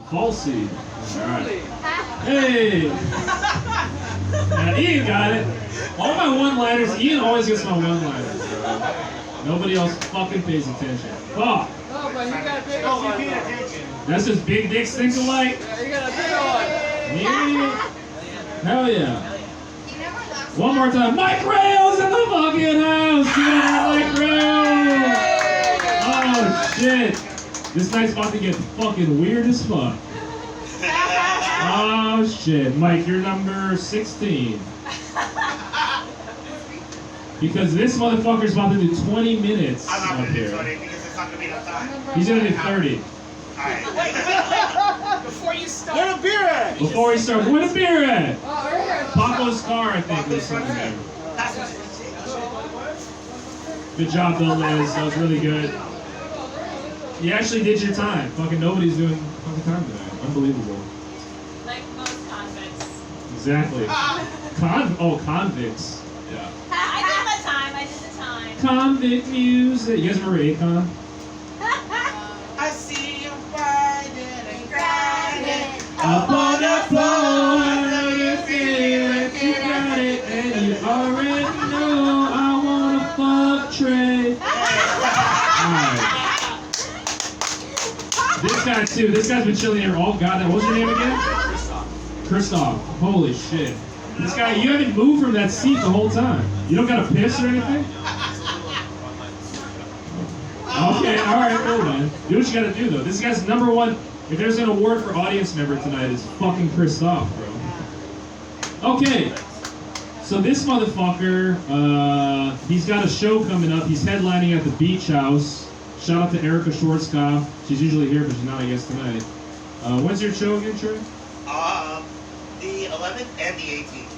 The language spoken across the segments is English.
Falsy. Alright. Hey! Ian got it. All my one-liners, Ian always gets my one-liners. Nobody else fucking pays attention. Fuck! No, but you got big one. That's just big dicks think alike? Yeah, you got a big one. Yeah. Hell yeah. One more time. Mike Rayo's in the fucking house! Give it up, Mike Rayo! Oh shit. This night's about to get fucking weird as fuck. Oh shit. Mike, you're number 16. Because this motherfucker's about to do 20 minutes. I'm not up going to do here. 20 because it's not going to be enough time. He's gonna do 30. Alright. Before you start. Where the beer at? Before he starts, where the beer at? Oh, right here. Paco's car, I think, was something there. Good job, though, Liz. That was really good. You actually did your time. Fucking nobody's doing fucking time today. Unbelievable. Like most convicts. Exactly. Convicts. Yeah. I did the time. Convict music. You guys remember Akon? I see you riding and grinding Up on the floor, I know you feel it, you got it, and you already know I wanna fuck Trey. Alright. This guy too, this guy's been chilling here all goddamn, what's your name again? Christoph. Holy shit. This guy, you haven't moved from that seat the whole time. You don't gotta piss or anything? Okay, alright, cool man. Do what you gotta do though. This guy's number one. If there's an award for audience member tonight, it's fucking Christoph, bro. Okay. So this motherfucker, he's got a show coming up. He's headlining at the Beach House. Shout out to Erica Schwarzkopf. She's usually here, but she's not, I guess, tonight. When's your show again, Trey? The 11th and the 18th.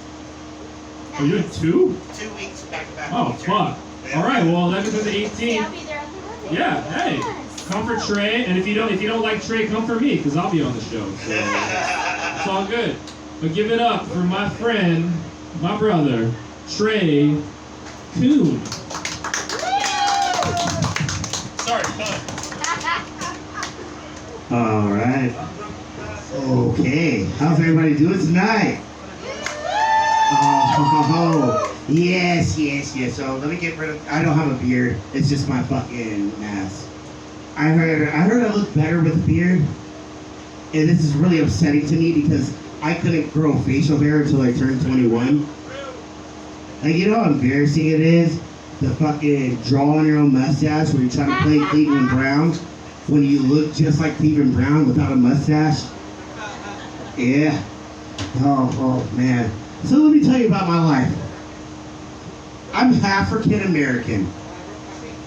Oh, you had two? 2 weeks back to back. Oh, fuck. Alright, well, 11th and the 18th. I'll be there on the Monday. Yeah, hey. Come for Trey, and if you don't like Trey, come for me, because I'll be on the show. So it's all good. But give it up for my friend, my brother, Trey Coon. Sorry, done. All right. Okay. How's everybody doing tonight? Oh, yes. So let me get rid of. I don't have a beard. It's just my fucking mask. I heard I look better with a beard, and this is really upsetting to me because I couldn't grow facial hair until I turned 21. Like, you know how embarrassing it is to fucking draw on your own mustache when you're trying to play Cleveland Browns when you look just like Cleveland Brown without a mustache? Yeah. Oh man. So let me tell you about my life. I'm African American.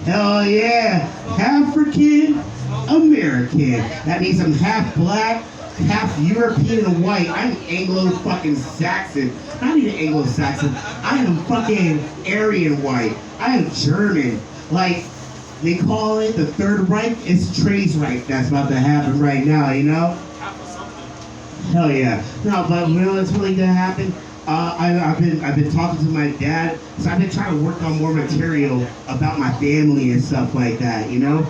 Hell yeah, African American. That means I'm half black, half European and white. I'm Anglo-fucking-Saxon. Not even Anglo-Saxon. I am fucking Aryan white. I am German. Like, they call it the Third Reich. It's Trey's Reich that's about to happen right now, you know? Hell yeah. No, but you know what's really gonna happen? I've been talking to my dad, so I've been trying to work on more material about my family and stuff like that, you know?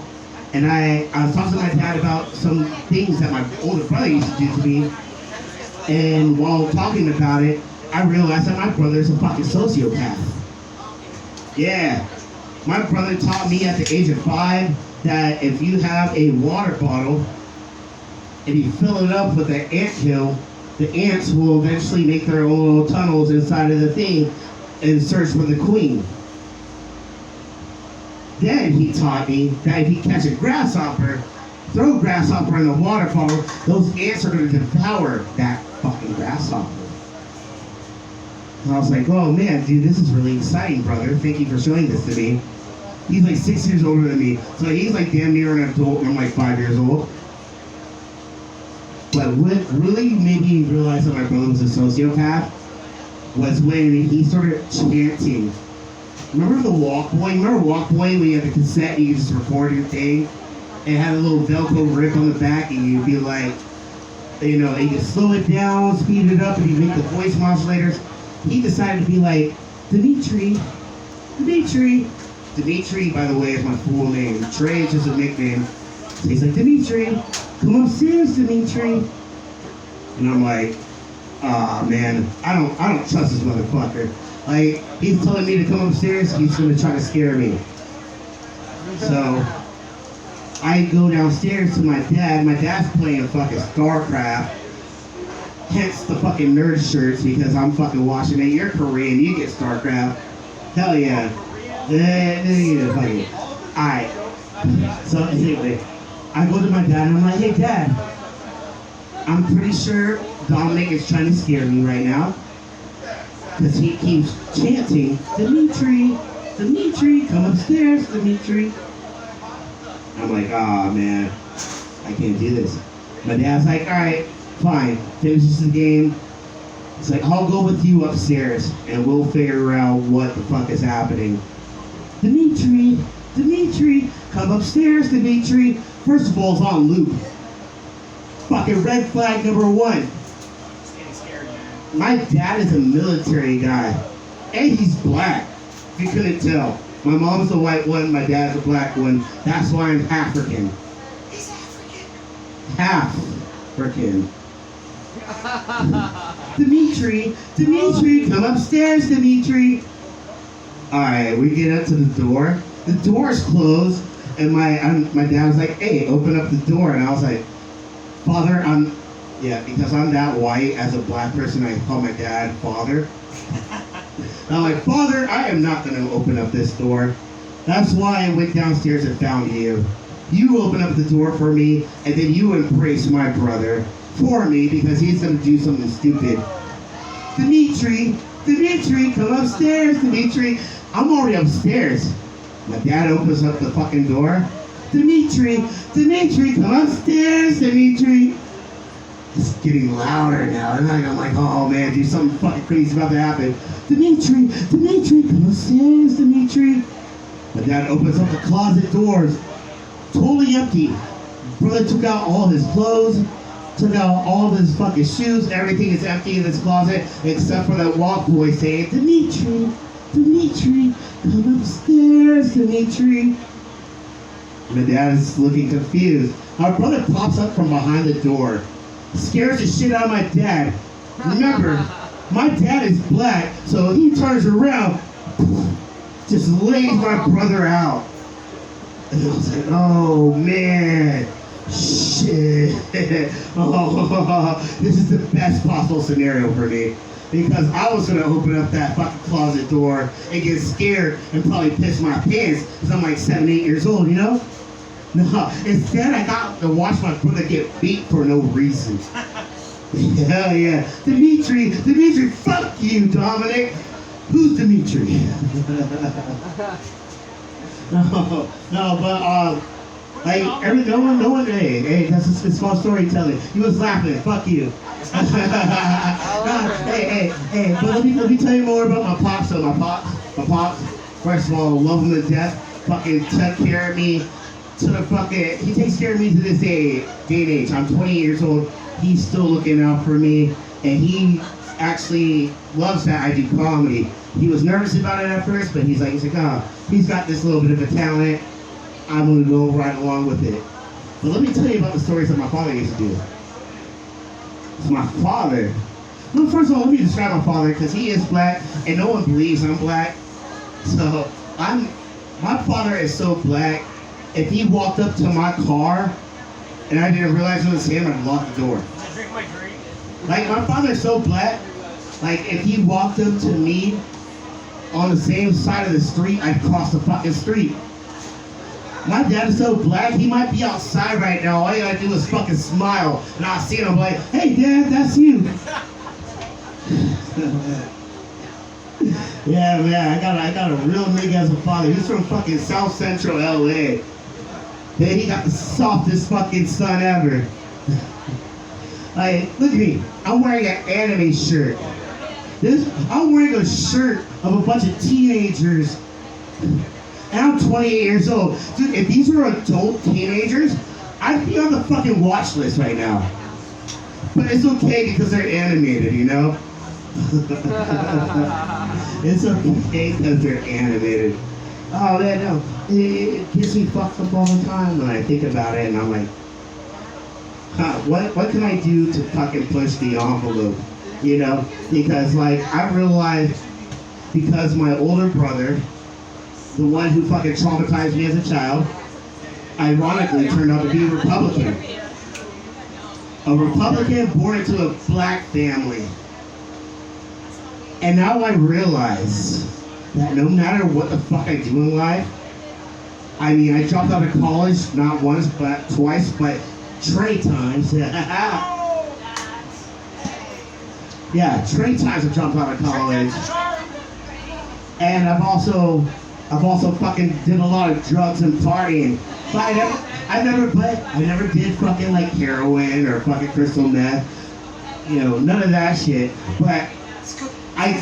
And I was talking to my dad about some things that my older brother used to do to me. And while talking about it, I realized that my brother's a fucking sociopath. Yeah. My brother taught me at the age of 5 that if you have a water bottle and you fill it up with an anthill, the ants will eventually make their own little tunnels inside of the thing and search for the queen. Then he taught me that if you catch a grasshopper, throw a grasshopper in the water bottle, those ants are going to devour that fucking grasshopper. And I was like, oh man, dude, this is really exciting, brother. Thank you for showing this to me. He's like 6 years older than me, so he's like damn near an adult, and I'm like 5 years old. But what really made me realize that my brother was a sociopath was when he started chanting. Remember the Walkboy? Remember Walkboy when you had the cassette and you just record your thing? And it had a little Velcro rip on the back and you'd be like, you know, and you could slow it down, speed it up, and you make the voice modulators. He decided to be like, Dimitri. Dimitri, by the way, is my full name. Trey is just a nickname. So he's like, Dimitri, come upstairs, Dimitri. And I'm like, ah, man, I don't trust this motherfucker. Like, he's telling me to come upstairs, he's gonna try to scare me. So, I go downstairs to my dad. My dad's playing fucking StarCraft. Hence the fucking nerd shirts, because I'm fucking watching it. You're Korean, you get StarCraft. Hell yeah. Fucking. Alright. So anyway, I go to my dad and I'm like, hey dad, I'm pretty sure Dominic is trying to scare me right now. Because he keeps chanting, Dimitri, Dimitri, come upstairs, Dimitri. I'm like, oh man, I can't do this. My dad's like, alright, fine, finishes the game. It's like, I'll go with you upstairs and we'll figure out what the fuck is happening. Dimitri, Dimitri, come upstairs, Dimitri. First of all, it's on loop. Fucking red flag number 1. It's getting scary, man. My dad is a military guy. And he's black. If you couldn't tell. My mom's a white one, my dad's a black one. That's why I'm African. He's African. Half-African. Dimitri, Dimitri, come upstairs, Dimitri. Alright, we get up to the door. The door's closed, and my dad was like, hey, open up the door. And I was like, Father, because I'm that white as a black person, I call my dad Father. And I'm like, Father, I am not going to open up this door. That's why I went downstairs and found you. You open up the door for me, and then you embrace my brother for me because he's going to do something stupid. Dimitri, Dimitri, come upstairs, Dimitri. I'm already upstairs. My dad opens up the fucking door. Dimitri, Dimitri, come upstairs, Dimitri. It's getting louder now. And I'm like, oh man, dude, something fucking crazy about to happen. Dimitri, Dimitri, come upstairs, Dimitri. My dad opens up the closet doors. Totally empty. Brother took out all his clothes, took out all of his fucking shoes. Everything is empty in this closet except for that walk boy saying, Dimitri, Dimitri, come upstairs, Dimitri. My dad is looking confused. Our brother pops up from behind the door, scares the shit out of my dad. Remember, my dad is black, so he turns around, just lays my brother out. And I was like, oh man, shit. Oh, this is the best possible scenario for me. Because I was gonna open up that fucking closet door and get scared and probably piss my pants because I'm like 7, 8 years old, you know? No, instead I got to watch my brother get beat for no reason. Hell yeah. Dimitri, Dimitri, fuck you, Dominic. Who's Dimitri? No, like, no one, hey, that's a small storytelling. He was laughing, fuck you. Hey, but let me tell you more about my pops. So my pops, first of all, love him to death. Fucking took care of me to the fucking, he takes care of me to this day and age. I'm 20 years old. He's still looking out for me, and he actually loves that I do comedy. He was nervous about it at first, but he's like, oh, he's got this little bit of a talent. I'm gonna go right along with it. But let me tell you about the stories that my father used to do. So my father, well, first of all, let me describe my father, because he is black, and no one believes I'm black. So my father is so black, if he walked up to my car, and I didn't realize it was him, I'd lock the door. I drink my drink. Like, my father's so black, like, if he walked up to me on the same side of the street, I'd cross the fucking street. My dad is so black, he might be outside right now. All you gotta do is fucking smile, and I'll see him like, hey dad, that's you. Yeah, man, I got a real nigga as a father. He's from fucking South Central LA. Then he got the softest fucking son ever. Like, look at me. I'm wearing an anime shirt. I'm wearing a shirt of a bunch of teenagers. And I'm 28 years old. Dude, if these were adult teenagers, I'd be on the fucking watch list right now. But it's okay because they're animated, you know? It's okay because they're animated. Oh, man, no. It gets me fucked up all the time when I think about it, and I'm like, what can I do to fucking push the envelope? You know, because like I realized, because my older brother, the one who fucking traumatized me as a child, ironically turned out to be a Republican. A Republican born into a black family. And now I realize that no matter what the fuck I do in life, I mean, I dropped out of college not once, but twice, but 3 times. Yeah, 3 times I dropped out of college. And I've also fucking did a lot of drugs and partying. But I never did fucking like heroin or fucking crystal meth. You know, none of that shit. But I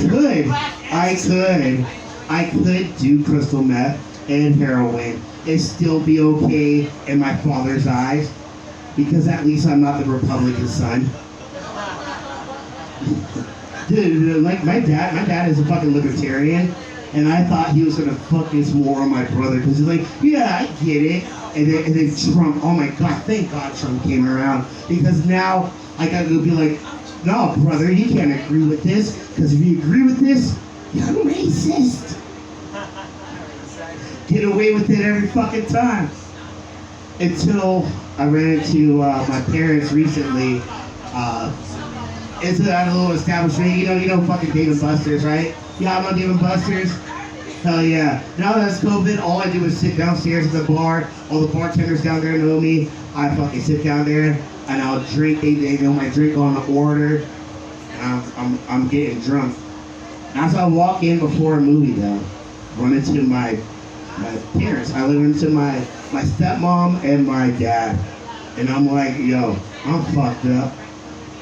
could do crystal meth and heroin and still be okay in my father's eyes, because at least I'm not the Republican son. Dude, like my dad is a fucking libertarian, and I thought he was gonna focus more on my brother, because he's like, yeah, I get it. And then Trump, oh my god, thank God Trump came around, because now I gotta go be like, no, brother, you can't agree with this, because if you agree with this, you're racist. Get away with it every fucking time. Until I ran into my parents recently. It's at a little establishment, you know fucking Dave & Buster's, right? Yeah, I'm on Dave & Buster's. Hell yeah. Now that's COVID, all I do is sit downstairs at the bar. All the bartenders down there know me. I fucking sit down there and I'll drink. They know my drink on the order. And I'm getting drunk. As I walk in before a movie though, run into my parents. I live into my stepmom and my dad. And I'm like, yo, I'm fucked up.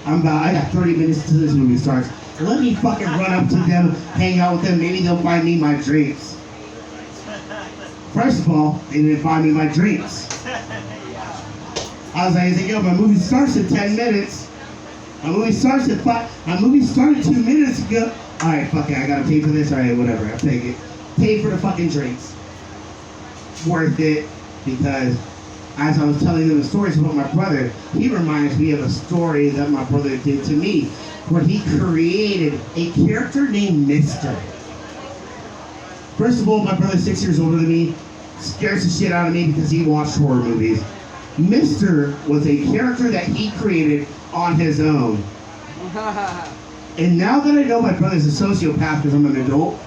I got 30 minutes till this movie starts. Let me fucking run up to them, hang out with them. Maybe they'll buy me my drinks. First of all, they didn't buy me my drinks. I was like, yo, my movie starts in 10 minutes. My movie starts at 5. My movie started 2 minutes ago. All right, fuck it, I gotta pay for this. All right, whatever, I'll take it. Pay for the fucking drinks. Worth it, because as I was telling them the stories about my brother, he reminds me of a story that my brother did to me, where he created a character named Mister. First of all, my brother's 6 years older than me, scares the shit out of me because he watched horror movies. Mister was a character that he created on his own. And now that I know my brother's a sociopath because I'm an adult,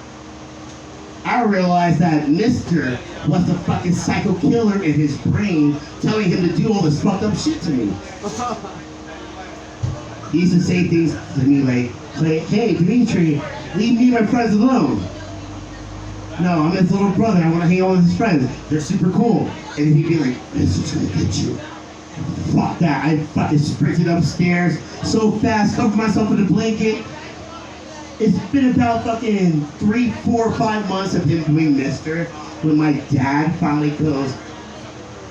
I realized that Mister was the fucking psycho killer in his brain, telling him to do all this fucked up shit to me. He used to say things to me like, hey, Dimitri, leave me and my friends alone. No, I'm his little brother. I want to hang out with his friends. They're super cool. And then he'd be like, Mister's gonna get you. Fuck that. I fucking sprinted upstairs so fast, covered myself in a blanket. It's been about fucking 3, 4, 5 months of him doing Mister, when my dad finally goes,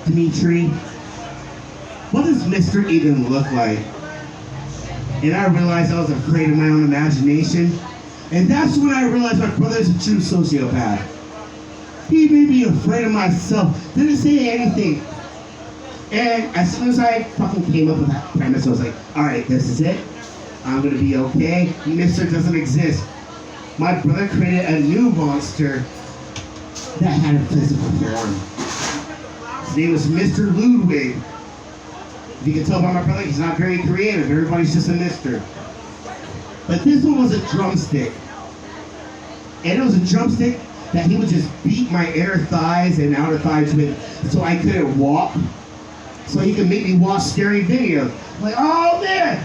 Dimitri, what does Mister even look like? And I realized I was afraid of my own imagination. And that's when I realized my brother's a true sociopath. He made me afraid of myself. Didn't say anything. And as soon as I fucking came up with that premise, I was like, alright, this is it. I'm gonna be okay. Mister doesn't exist. My brother created a new monster that had a physical form. His name was Mr. Ludwig. If you can tell by my brother, he's not very creative. Everybody's just a Mister. But this one was a drumstick. And it was a drumstick that he would just beat my inner thighs and outer thighs with so I couldn't walk. So he could make me watch scary videos. I'm like, oh man!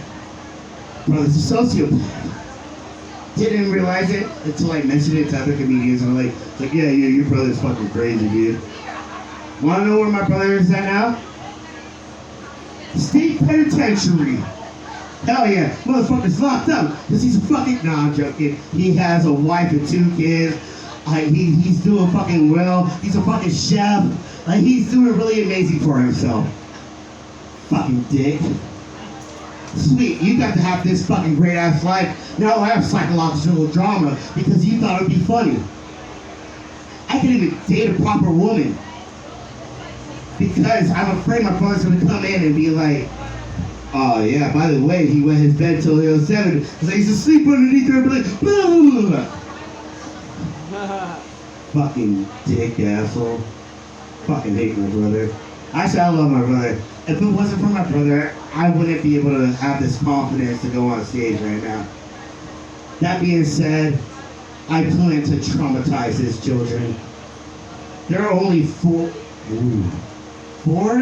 Brother's a sociopath. Didn't realize it until I mentioned it to other comedians. And I'm like, yeah, your brother's fucking crazy, dude. Wanna know where my brother is at now? State penitentiary. Hell yeah, motherfucker's locked up because he's a fucking, nah, I'm joking. He has a wife and 2 kids. He's doing fucking well. He's a fucking chef. He's doing really amazing for himself. Fucking dick. Sweet, you got to have this fucking great ass life. Now I have psychological drama because you thought it would be funny. I can't even date a proper woman because I'm afraid my brother's gonna come in and be like, Oh yeah, by the way, he went his bed till he was 7 because I used to sleep underneath her and be like, blah, blah, blah. Fucking dick asshole. Fucking hate my brother. Actually, I love my brother. If it wasn't for my brother, I wouldn't be able to have this confidence to go on stage right now. That being said, I plan to traumatize his children. They're only 4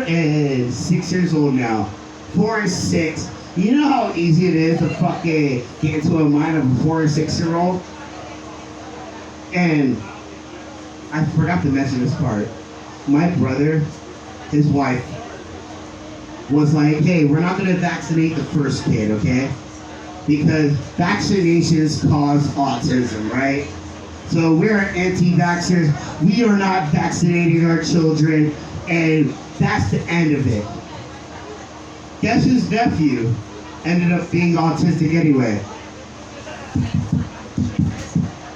and 6 years old now. 4 and 6. You know how easy it is to fucking get into a mind of a 4 and 6-year-old? And I forgot to mention this part. My brother, his wife, was like, hey, we're not gonna vaccinate the first kid, okay? Because vaccinations cause autism, right? So we're anti-vaxxers. We are not vaccinating our children, and that's the end of it. Guess whose nephew ended up being autistic anyway?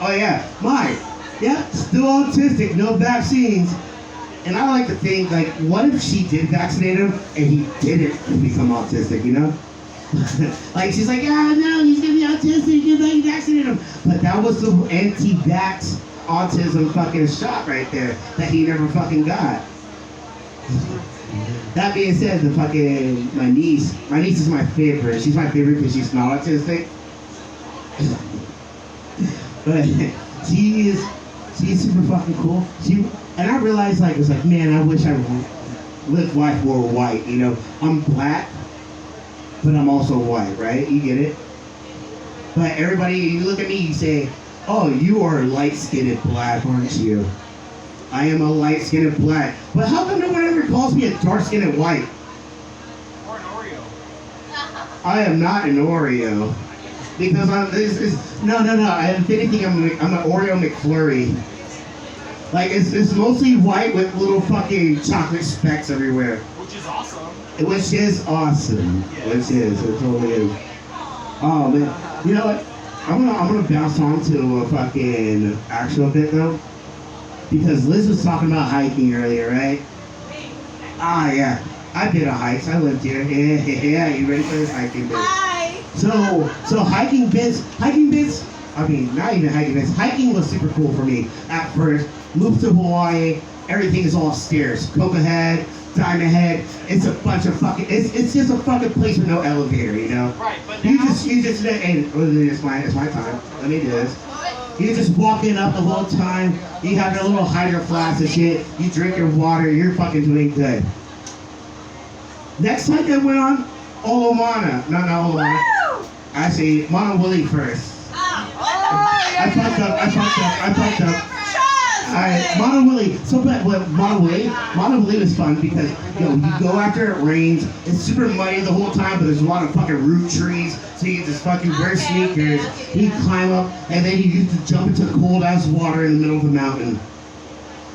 Oh yeah, mine. Yeah, still autistic, no vaccines. And I like to think, like, what if she did vaccinate him and he didn't become autistic, you know? Like, she's like, oh no, he's gonna be autistic, you vaccinate him. But that was the anti-vax autism fucking shot right there that he never fucking got. That being said, my niece is my favorite. She's my favorite because she's not autistic. But she's super fucking cool. And I realized, like, it's like, man, I wish I lived life more white, you know? I'm black, but I'm also white, right? You get it? But everybody, you look at me, you say, oh, you are light-skinned black, aren't you? I am a light-skinned black. But how come no one ever calls me a dark-skinned white? Or an Oreo. I am not an Oreo. Because no. If anything, I'm an Oreo McFlurry. Like, it's mostly white with little fucking chocolate specks everywhere. Which is awesome. Which is awesome. Yes. It totally is. Oh man, you know what? I'm gonna bounce on to a fucking actual bit though, because Liz was talking about hiking earlier, right? Ah yeah, I did a hike. I lived here. Yeah, you ready for this hiking bit? Hi. So hiking bits. I mean, not even hiking bits. Hiking was super cool for me at first. Moved to Hawaii. Everything is all stairs. Coca Head, Diamond Head. It's a bunch of fucking. It's just a fucking place with no elevator, you know. Right, but You now, just and it's my time. Let me do this. You're just walking up the whole time. You have your little hydro flask and shit. You drink your water. You're fucking doing good. Next hike I went on, Olomana. No, Olomana. Woo! Actually, Mana Willie first. I fucked up. Alright, Mana Willie. So, but Mana Willie was fun because, you go after it rains. It's super muddy the whole time, but there's a lot of fucking root trees. So you can just fucking wear sneakers. You climb up, and then you used to jump into the cold ass water in the middle of the mountain.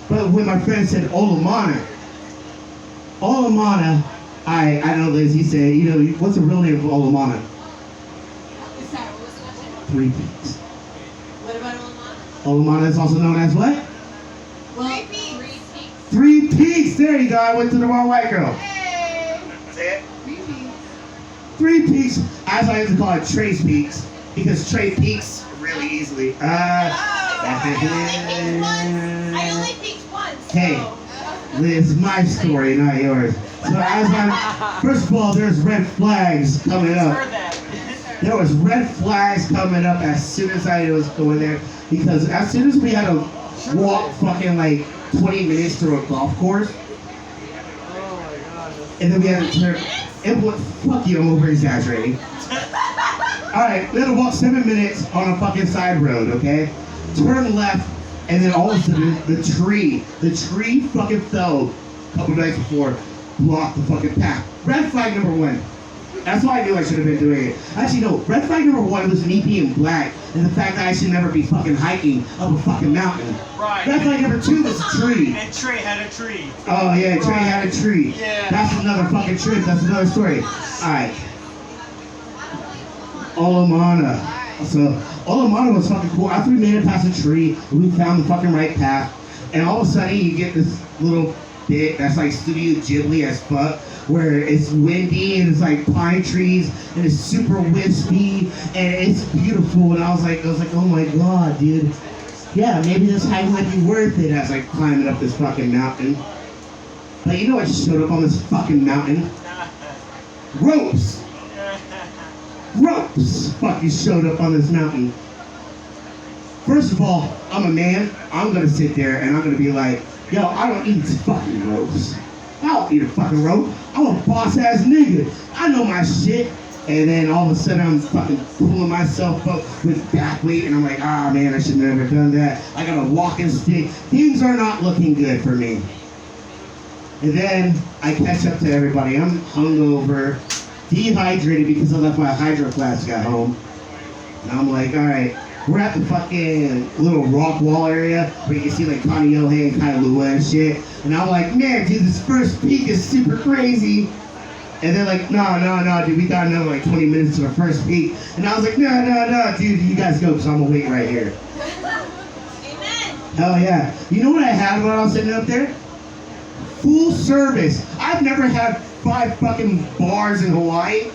But when my friend said Olomana, I don't know, Liz, he said, what's the real name of Olomana? Sorry, what was the question? 3 Peaks. What about Olamana? Olomana is also known as what? Well, 3 Peaks. 3 Peaks. There you go. I went to the wrong white girl. Hey! Say it. 3 Peaks. 3 Peaks. As I used to call it, Trace Peaks, because Trey peaks really easily. I only peaked once. Hey. So. Liz, my story, not yours. So first of all, there's red flags coming up. heard that. There was red flags coming up as soon as I was going there, because as soon as we had to walk fucking like 20 minutes through a golf course, and then we had to turn. Fuck you, I'm over exaggerating. Alright, we had to walk 7 minutes on a fucking side road, okay? Turn left, and then all of a sudden, the tree fucking fell a couple nights before, blocked the fucking path. Red flag number 1. That's why I knew I should have been doing it. Actually, no, red flag number 1 was me being black, and the fact that I should never be fucking hiking up a fucking mountain. Right. Red flag number 2 was a tree. And Trey had a tree. Oh yeah, Trey had a tree. Yeah. That's another fucking trip. That's another story. Alright. Olomana. So Olomana was fucking cool. After we made it past a tree, we found the fucking right path. And all of a sudden you get this little bit that's like Studio Ghibli as fuck, where it's windy and it's like pine trees and it's super wispy and it's beautiful. And I was like, oh my god, dude. Yeah, maybe this hike might be worth it as I climbing up this fucking mountain. But you know what showed up on this fucking mountain? Ropes! Ropes fucking showed up on this mountain. First of all, I'm a man. I'm gonna sit there and I'm gonna be like, yo, I don't eat fucking ropes. I don't eat a fucking rope. I'm a boss ass nigga. I know my shit. And then all of a sudden I'm fucking pulling myself up with back weight and I'm like, ah man, I should have never done that. I got a walking stick. Things are not looking good for me. And then I catch up to everybody. I'm hungover, dehydrated because I left my hydro flask at home. And I'm like, all right, we're at the fucking little rock wall area where you can see like Kaneohe and Kailua and shit. And I'm like, man, dude, this first peak is super crazy. And they're like, no, dude, we got another like 20 minutes to the first peak. And I was like, no, dude, you guys go because I'm gonna wait right here. Amen. Hell yeah. You know what I had when I was sitting up there? Full service. I've never had 5 fucking bars in Hawaii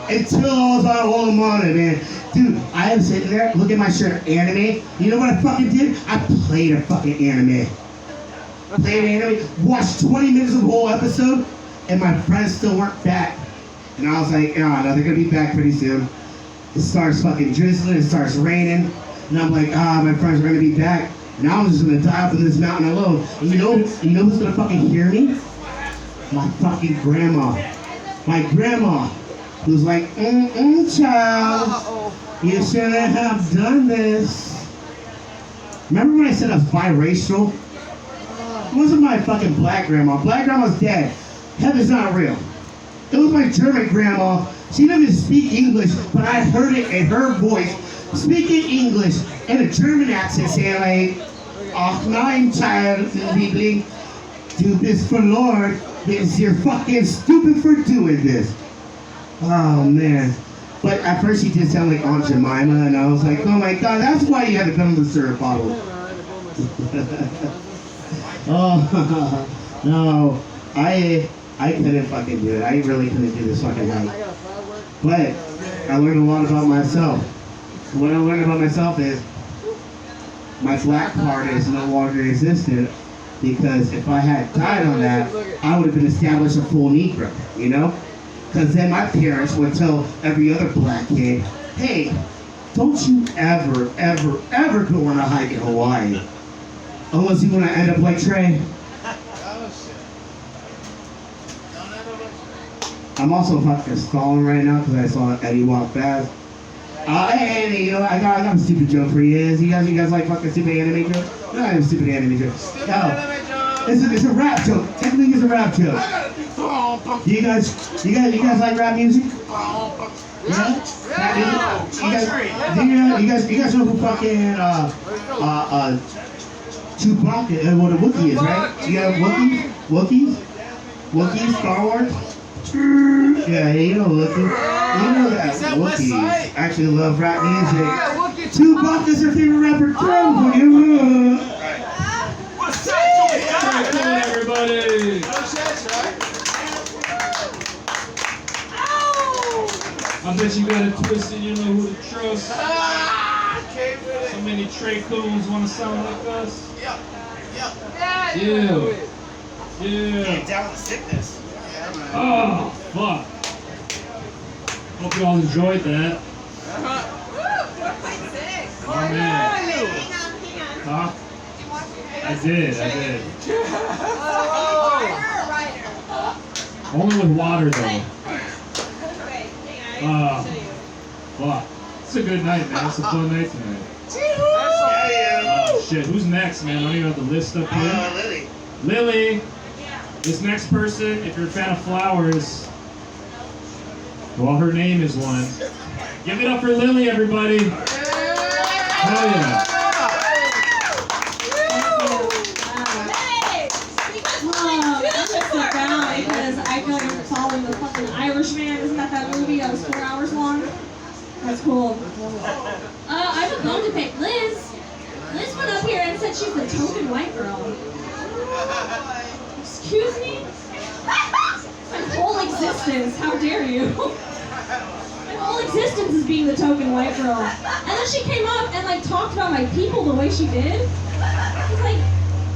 until I was on Olamana, man. Dude, I was sitting there, look at my shirt, anime. You know what I fucking did? I played a fucking anime. Watched 20 minutes of the whole episode, and my friends still weren't back. And I was like, oh no, they're gonna be back pretty soon. It starts fucking drizzling, it starts raining, and I'm like, my friends are gonna be back. Now I'm just gonna die up in this mountain alone. And you know who's gonna fucking hear me? My fucking grandma. My grandma, who's like, child, you shouldn't have done this. Remember when I said I was biracial? It wasn't my fucking black grandma. Black grandma's dead. Heaven's not real. It was my German grandma. She didn't even speak English, but I heard it in her voice, speaking English in a German accent, saying like, ach nein, child, Liebling, do this for Lord, because you're fucking stupid for doing this. Oh man. But at first she did sound like Aunt Jemima, and I was like, oh my god, that's why you had to come to the syrup bottle. Oh, no, I couldn't fucking do it. I really couldn't do this fucking hike. But I learned a lot about myself. What I learned about myself is my black part is no longer existent, because if I had died on that, I would have been established a full Negro, you know? Because then my parents would tell every other black kid, hey, don't you ever, ever, ever go on a hike in Hawaii. Unless you want to end up like Trey. I'm also fucking stalling right now because I saw Eddie walk past. Hey, you know, I got a stupid joke for you. You guys like fucking stupid anime jokes? No, I have stupid anime jokes. No, it's a rap joke. Technically, it's a rap joke. You guys like rap music? Yeah? You guys know who fucking Chewbacca, what a Wookiee is, right? You have Wookiees, Star Wars? Yeah, you know Wookiee. You know that Wookiees actually love rap music. Chewbacca's your favorite rapper, too. What's up, Everybody! I bet you got it twisted, you know who to trust. So many Trey Coons want to sound like us. Yeah. Down with sickness. Oh, fuck. Hope you all enjoyed that. Oh, man. Hang on. Huh? Did you watch your I did. Rider. Only with water, though. Wait, hang on. I can show you. Fuck. It's a good night, man. It's a fun night tonight. Yeah. Oh, shit. Who's next, man? I don't even have the list up here. Lilli. Lilli. Yeah. This next person, if you're a fan of flowers, well, her name is one. Give it up for Lilli, everybody. Hell yeah. Hey! I'm just sit down because I feel like I'm following the fucking Irishman. Isn't that movie that was 4 hours long? That's cool. I have a bone to pick. Liz went up here and said she's the token white girl. Excuse me? My whole existence, how dare you? My whole existence is being the token white girl. And then she came up and like talked about my people the way she did. I was like,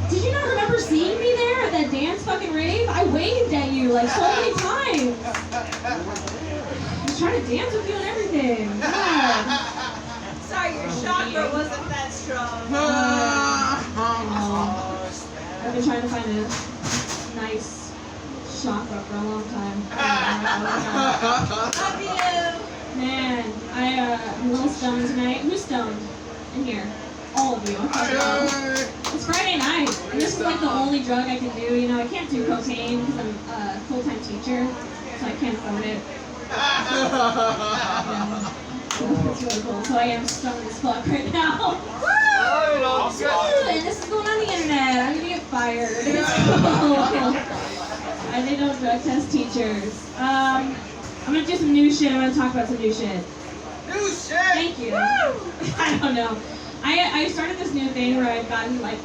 did you not remember seeing me there at that dance fucking rave? I waved at you like so many times. I was trying to dance with you and everything. Yeah. Sorry, your chakra wasn't that strong. I've been trying to find a nice chakra for a long time. Love you. Man, I'm a little stoned tonight. Who's stoned in here? All of you. It's Friday night, and this is like the only drug I can do. You know, I can't do cocaine because I'm a full-time teacher, so I can't afford it. Yeah. It's really cool. So I am stoned as fuck right now. Woo! And this is going on the internet. I'm gonna get fired. It's cool. They don't drug test teachers. I'm gonna do some new shit. I'm gonna talk about some new shit. New shit! Thank you. I don't know. I started this new thing where I've gotten like,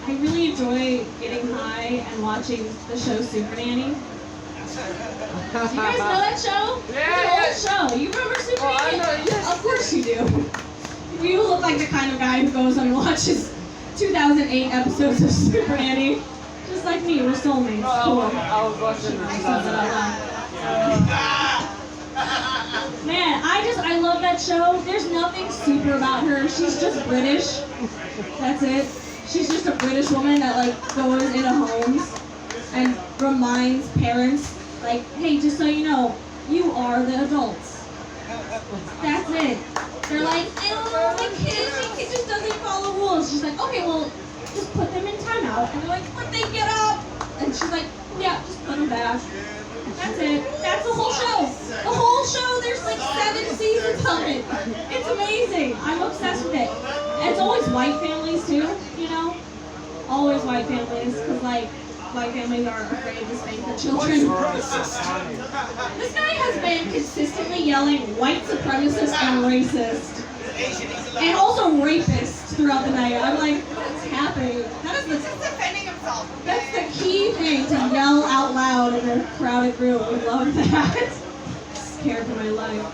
I really enjoy getting high and watching the show Super Nanny. Do you guys know that show? Yeah. It's an old show. You remember Super Oh, I Nanny? know, yes. Of course you do. You look like the kind of guy who goes and watches 2008 episodes of Super Nanny. Just like me, we're soulmates. Cool. I was watching I said that out loud. Man, I love that show. There's nothing super about her. She's just British. That's it. She's just a British woman that like goes into homes and reminds parents, like, hey, just so you know, you are the adults. That's it. They're like, oh, my kid just doesn't follow rules. She's like, okay, well, just put them in timeout. And they're like, but they get up. And she's like, yeah, just put them back. That's it. That's the whole show. The whole show, there's like 7 seasons of it. It's amazing. I'm obsessed with it. And it's always white families too, you know? Always white families, because like, white families are afraid to spank their children. This guy has been consistently yelling white supremacist and racist. And also rapist throughout the night. I'm like, what's happening? That is He's just defending himself. that's the key thing, to yell out loud in a crowded room. I love that. Scared for my life.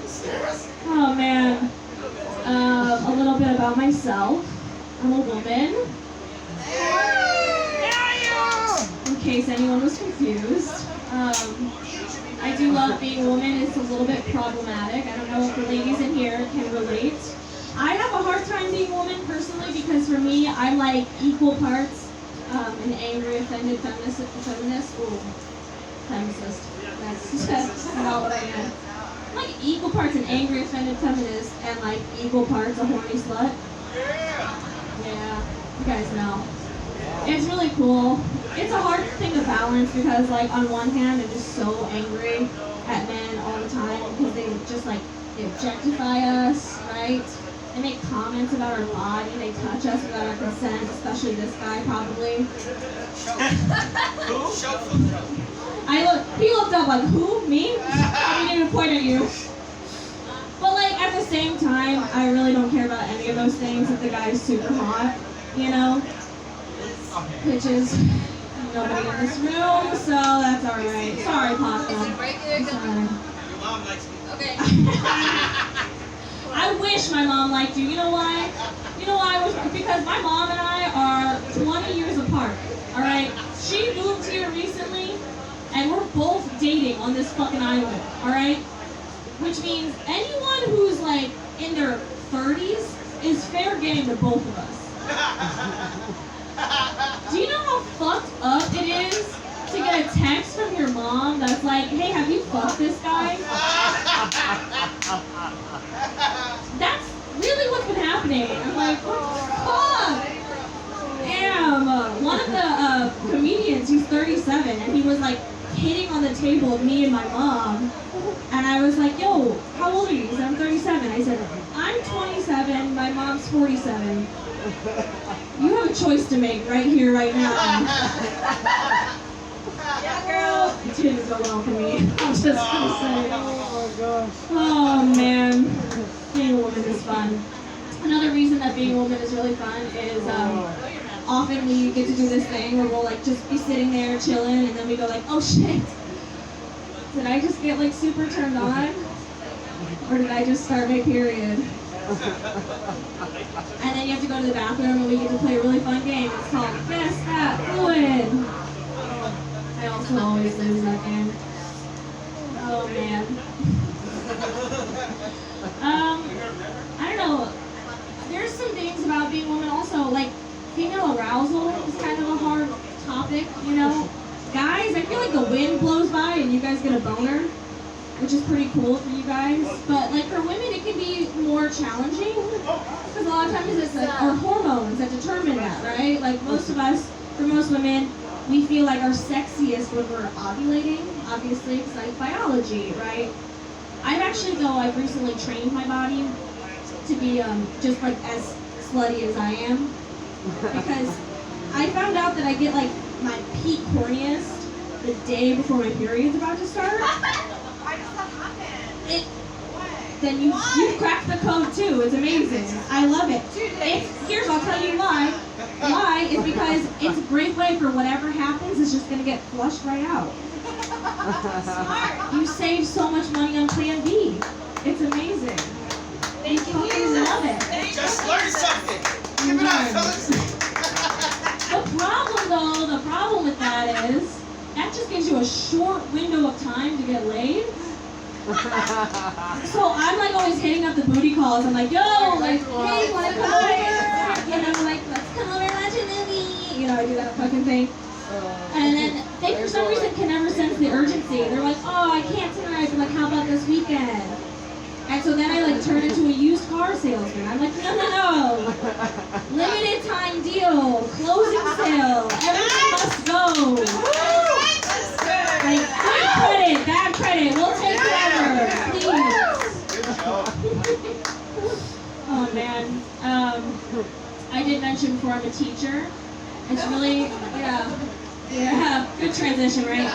Oh man. A little bit about myself. I'm a woman. In case anyone was confused. I do love being a woman. It's a little bit problematic. I don't know if the ladies in here can relate. I have a hard time being a woman personally because for me, I'm like equal parts an angry, offended feminist. Ooh, feminist. That's not what I am. I'm like equal parts an angry, offended feminist and like equal parts a horny slut. Yeah, you guys know. It's really cool. It's a hard thing to balance because like on one hand, I'm just so angry at men all the time because they just like objectify us, right? They make comments about our body, they touch us without our consent, especially this guy probably. He looked up like, who? Me? I didn't even point at you. But like at the same time, I really don't care about any of those things if the guy's super hot, you know? Which is nobody in this room, so that's alright. Sorry, Papa. Is it regular? Sorry. Your mom likes me. Okay. I wish my mom liked you. You know why? You know why? Because my mom and I are 20 years apart. Alright? She moved here recently, and we're both dating on this fucking island. Alright? Which means anyone who's like in their 30s is fair game to both of us. Do you know how fucked up it is to get a text from your mom that's like, hey, have you fucked this guy? That's really what's been happening. I'm like, what the fuck? Damn. One of the comedians, he's 37, and he was like hitting on the table of me and my mom. And I was like, yo, how old are you? He said, I'm 37. I said, I'm 27, my mom's 47. You have a choice to make right here, right now. Yeah, girl. It didn't go well for me. I'm just gonna say. Oh my gosh. Oh man, being a woman is fun. Another reason that being a woman is really fun is often we get to do this thing where we'll like just be sitting there chilling, and then we go like, oh shit, did I just get like super turned on, or did I just start my period? And then you have to go to the bathroom, and we get to play a really fun game. It's called Guess That Fluid. I also always lose that game. Oh man. I don't know. There's some things about being a woman also, like female arousal is kind of a hard topic, you know. Guys, I feel like the wind blows by and you guys get a boner, which is pretty cool for you guys. But like for women, it can be more challenging because a lot of times it's like our hormones that determine that, right? Like most of us, for most women, we feel like our sexiest when we're ovulating, obviously, it's like biology, right? I've recently trained my body to be just like as slutty as I am, because I found out that I get like my peak horniest the day before my period's about to start. Why does that happen? Then you've cracked the code too. It's amazing. I love it. I'll tell you why. Why is because it's a great way for whatever happens is just gonna get flushed right out. Smart. You save so much money on Plan B. It's amazing. Thank you. Love it. Thank Just you. learn something. Give it up, fellas. The problem with that is that just gives you a short window of time to get laid. So I'm like always hitting up the booty calls. I'm like, yo, like, hey, wanna come over? You know, like, let's come over and watch a movie. You know, I do that fucking thing. And then they, for some reason, can never sense the urgency. They're like, oh, I can't tonight. I'm like, how about this weekend? And so then I like turn into a used car salesman. I'm like, no. Limited time deal, closing sale, everything must go. Like, bad credit, we'll take whatever, please. Oh man, I did mention before I'm a teacher. It's really, yeah, good transition, right?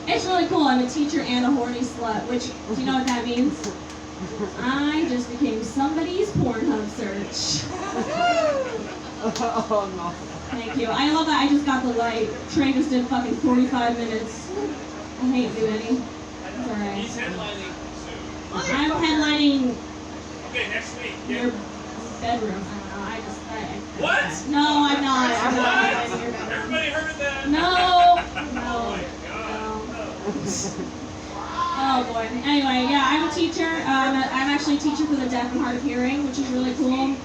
It's really cool. I'm a teacher and a horny slut, which, do you know what that means? I just became somebody's Pornhub search. Oh no. Thank you. I love that I just got the light. Trey just did fucking 45 minutes. I hate doing any. It's alright. He's headlining soon. I'm headlining Okay, next week. your bedroom. I don't know. What? No, I'm not. I'm not What? headlining your bedroom. Everybody heard that? No. Oh my god. Oh boy. Anyway, yeah, I'm a teacher. I'm actually a teacher for the deaf and hard of hearing, which is really cool.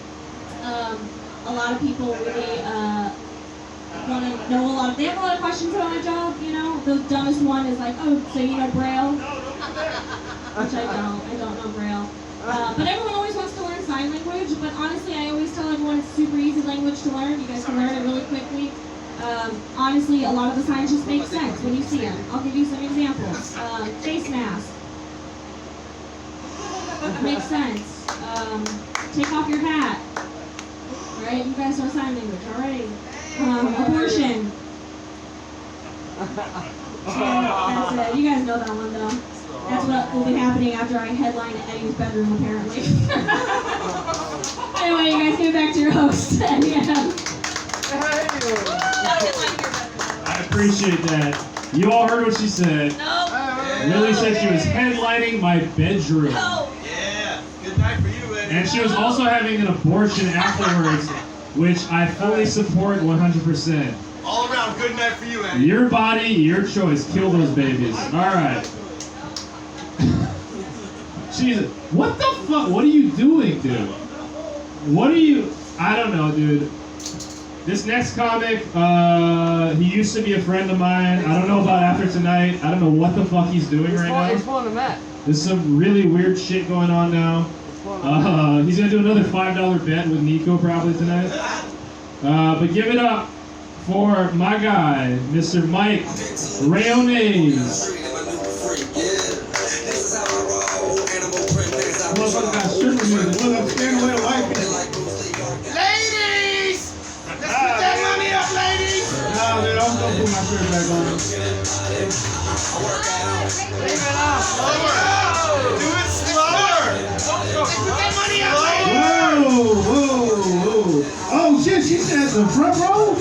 A lot of people really want to know a lot of. They have a lot of questions about my job. You know, the dumbest one is like, oh, so you know Braille? Which I don't. I don't know Braille. But everyone always wants to learn sign language. But honestly, I always tell everyone it's a super easy language to learn. You guys can learn it really quickly. Honestly, a lot of the signs just make sense when you see them. I'll give you some examples. Face mask. Makes sense. Take off your hat. Right? You guys know sign language already. Abortion. That's it. You guys know that one though. That's what will be happening after I headline Eddie's bedroom apparently. Anyway, you guys get back to your host. I appreciate that. You all heard what she said. Lilli said she was headlining my bedroom. Yeah. Good night for you, Eddie. And she was also having an abortion afterwards, which I fully support 100%. All around, good night for you, Eddie. Your body, your choice. Kill those babies. Alright. Jesus. What the fuck? What are you doing, dude? What are you... I don't know, dude. This next comic, he used to be a friend of mine. I don't know about after tonight. I don't know what the fuck he's doing right He's now. pulling a Matt. There's some really weird shit going on now. He's gonna do another $5 bet with Nico probably tonight. But give it up for my guy, Mr. Mike Rayones. Motherfucker got stripper music. Look, I'm scared away to white people. Ladies! Let's put that money up, ladies! Nah, dude, I'm gonna put my shirt back on. Leave it up. Slower. Do it slower. Let's put that money up, ladies! Whoa. Oh shit, she said The front row?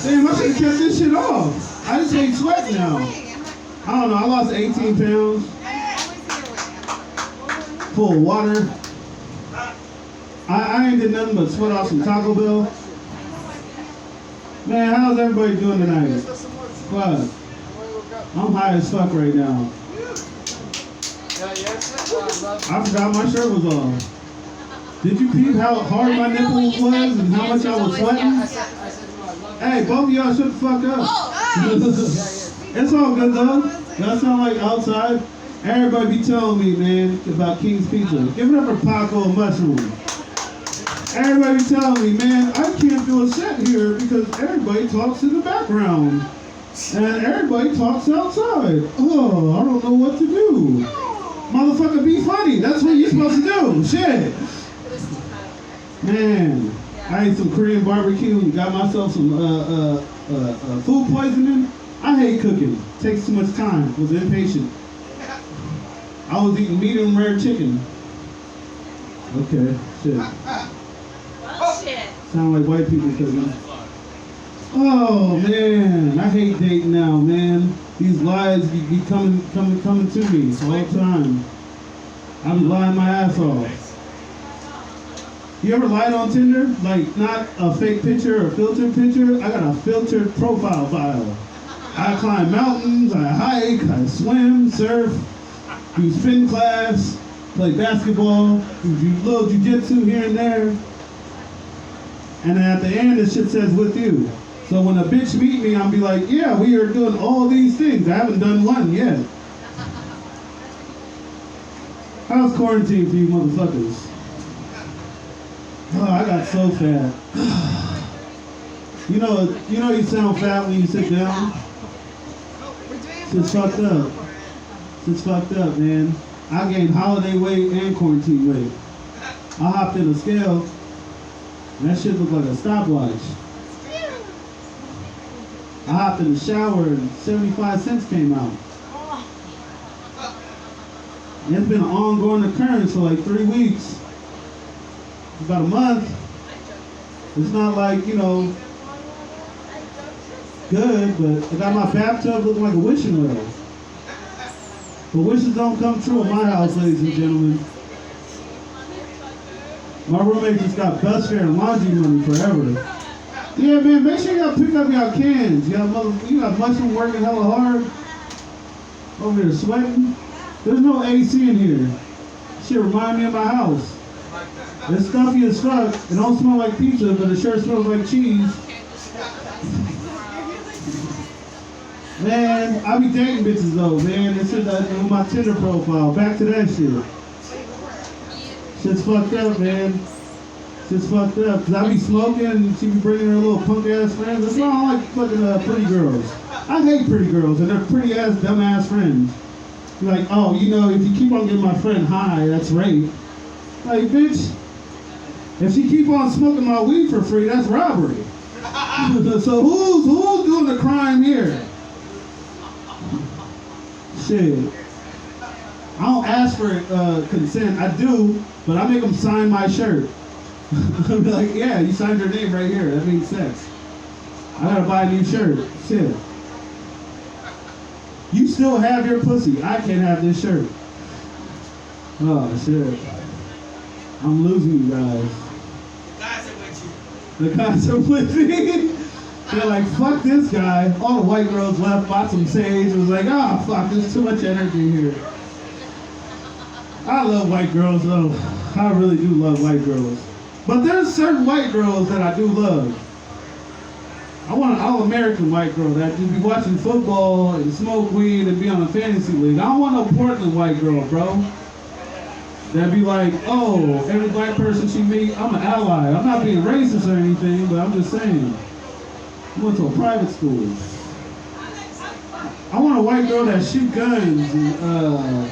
Damn, I should have kept this shit off. I just hate sweat now. I don't know, I lost 18 pounds. Full of water. I ain't did nothing but sweat off some Taco Bell. Man, how's everybody doing tonight? Fuck. I'm high as fuck right now. I forgot my shirt was off. Did you peep how hard my nipples was and how much I was sweating? Hey, both of y'all shut the fuck up. It's all good though. Y'all sound like outside. Everybody be telling me, man, about King's Pizza. Give it up for Paco and Mushroom. Everybody be telling me, man, I can't do a set here because everybody talks in the background. And everybody talks outside. Oh, I don't know what to do. Motherfucker, be funny. That's what you're supposed to do. Shit. Man, I ate some Korean barbecue and got myself some food poisoning. I hate cooking. Takes too much time. Was impatient. I was eating medium rare chicken. Okay, shit. Well, shit. Sound like white people cooking. Oh man, I hate dating now, man. These lies be coming to me all the time. I be lying my ass off. You ever lied on Tinder? Like not a fake picture or filtered picture? I got a filtered profile file. I climb mountains, I hike, I swim, surf, do spin class, play basketball, do little jiu-jitsu here and there. And then at the end, it shit says with you. So when a bitch meet me, I'll be like, yeah, we are doing all these things. I haven't done one yet. How's quarantine for you motherfuckers? Oh, I got so fat. You know you sound fat when you sit down? Shit's fucked up. Shit's fucked up, man. I gained holiday weight and quarantine weight. I hopped in a scale, and that shit looked like a stopwatch. I hopped in the shower and 75 cents came out. And it's been an ongoing occurrence for like 3 weeks. About a month. It's not like, good, but I got my bathtub looking like a wishing well. But wishes don't come true in my house, ladies and gentlemen. My roommate just got bus fare and laundry money forever. Yeah, man, make sure y'all pick up y'all cans. You got mushroom working hella hard. Over here sweating. There's no AC in here. Shit remind me of my house. It's stuffy as fuck. It don't smell like pizza, but it sure smells like cheese. Man, I be dating bitches though, man. It's in my Tinder profile. Back to that shit. Shit's fucked up, man. Shit's fucked up. Cause I be smoking and she be bringing her little punk ass friends. That's why I don't like fucking pretty girls. I hate pretty girls and they're pretty ass, dumb ass friends. Like, oh, if you keep on getting my friend high, that's rape. Like, bitch, if she keep on smoking my weed for free, that's robbery. So who's doing the crime here? Shit. I don't ask for consent. I do, but I make them sign my shirt. I'm like, yeah, you signed your name right here. That means sex. I gotta buy a new shirt. Shit. You still have your pussy. I can't have this shirt. Oh, shit. I'm losing you guys. The guys are with me. They're like, fuck this guy. All the white girls left, bought some sage. Was like, oh, fuck, there's too much energy here. I love white girls, though. I really do love white girls. But there's certain white girls that I do love. I want an all-American white girl that just be watching football and smoke weed and be on a fantasy league. I don't want no Portland white girl, bro. That'd be like, oh, every black person she meet, I'm an ally. I'm not being racist or anything, but I'm just saying. I went to a private school. I want a white girl that shoot guns and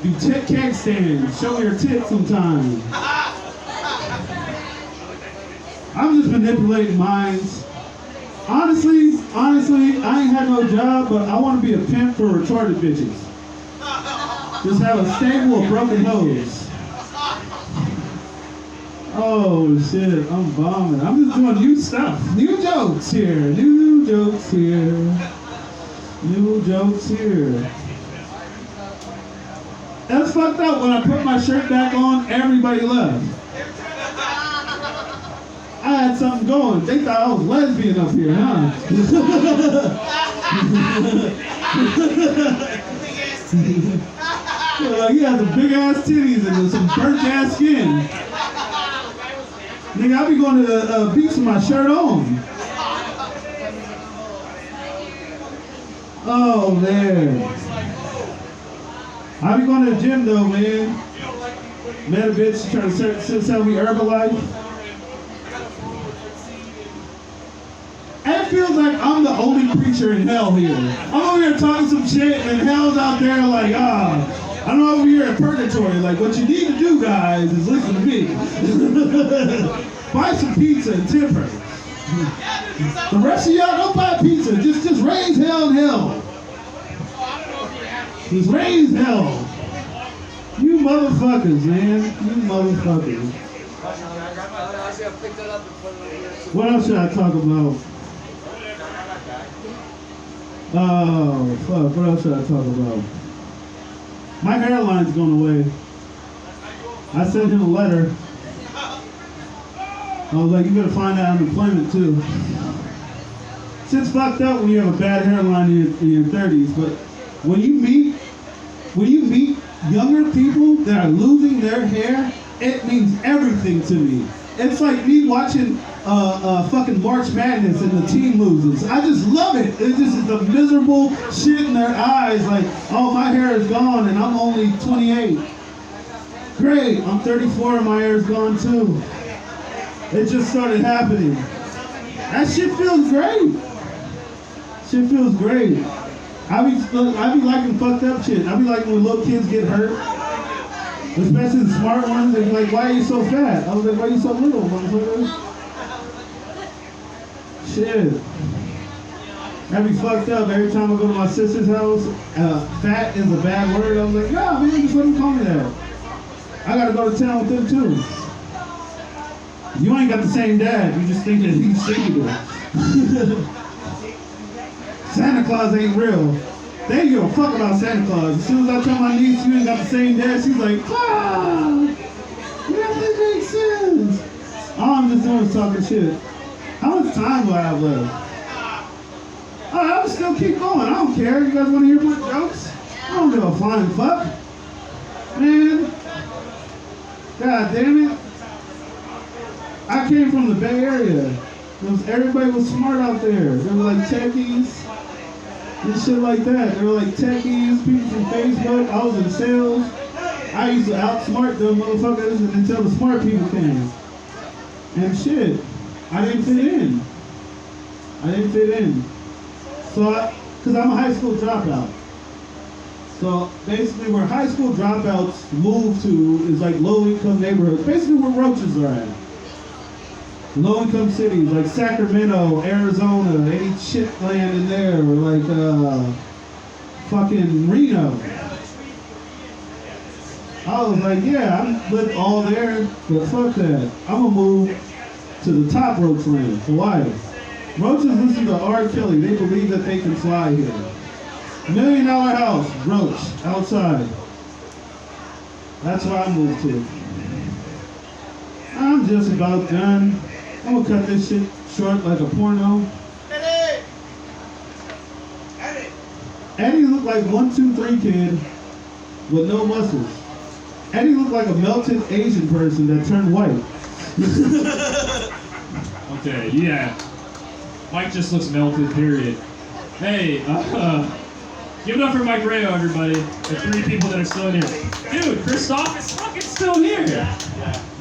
do tit keg stands, show your tits sometimes. I'm just manipulating minds. Honestly, I ain't had no job, but I want to be a pimp for retarded bitches. Just have a stable of broken hoes. Oh shit, I'm bombing. I'm just doing new stuff. New jokes here. New jokes here. New jokes here. That's fucked up. When I put my shirt back on, everybody left. I had something going. They thought I was lesbian up here, huh? He has some big ass titties and some burnt ass skin. Nigga, I be going to the beach with my shirt on. Oh man. I be going to the gym though, man. Met a bitch trying to sell me Herbalife. It feels like I'm the only preacher in hell here. I'm over here talking some shit and hell's out there like, I'm over here in purgatory. Like, what you need to do, guys, is listen to me. Buy some pizza and tip her. The rest of y'all don't buy pizza. Just raise hell in hell. Just raise hell. You motherfuckers, man. You motherfuckers. What else should I talk about? Oh, fuck. What else should I talk about? My hairline's going away. I sent him a letter. I was like, you gotta find out unemployment too. Shit's fucked up when you have a bad hairline in your 30s, but when you meet younger people that are losing their hair, it means everything to me. It's like me watching fucking March Madness and the team loses. I just love it. It's just the miserable shit in their eyes, like, oh, my hair is gone and I'm only 28. Great, I'm 34 and my hair is gone too. It just started happening. That shit feels great. Shit feels great. I be liking fucked up shit. I be liking when little kids get hurt. Especially the smart ones. They be like, why are you so fat? I was like, why are you so little, motherfucker? Shit. That be fucked up. Every time I go to my sister's house, fat is a bad word. I was like, nah, man, just let them call me that. I gotta go to town with them too. You ain't got the same dad. You just think that he's singular. Santa Claus ain't real. They ain't give a fuck about Santa Claus. As soon as I tell my niece you ain't got the same dad, she's like, yeah, that makes sense. All I'm just doing is talking shit. How much time do I have left? I'll still keep going. I don't care. You guys want to hear my jokes? I don't give a flying fuck. Man. God damn it. I came from the Bay Area. Everybody was smart out there. They were like techies and shit like that. They were like techies, people from Facebook. I was in sales. I used to outsmart them motherfuckers until the smart people came. And shit, I didn't fit in. So, because I'm a high school dropout. So basically where high school dropouts move to is like low-income neighborhoods. Basically where roaches are at. Low-income cities like Sacramento, Arizona, any shit land in there, or like fucking Reno. I was like, yeah, I lived all there, but fuck that. I'm gonna move to the top roach land, Hawaii. Roaches listen to R. Kelly. They believe that they can fly here. $1 million house, roach, outside. That's where I moved to. I'm just about done. I'm gonna cut this shit short like a porno. Eddie looked like 1, 2, 3 kid with no muscles. Eddie looked like a melted Asian person that turned white. Okay, yeah. Mike just looks melted, period. Hey, give it up for Mike Rayo, everybody. The 3 people that are still in here. Dude, Christoph is fucking still here.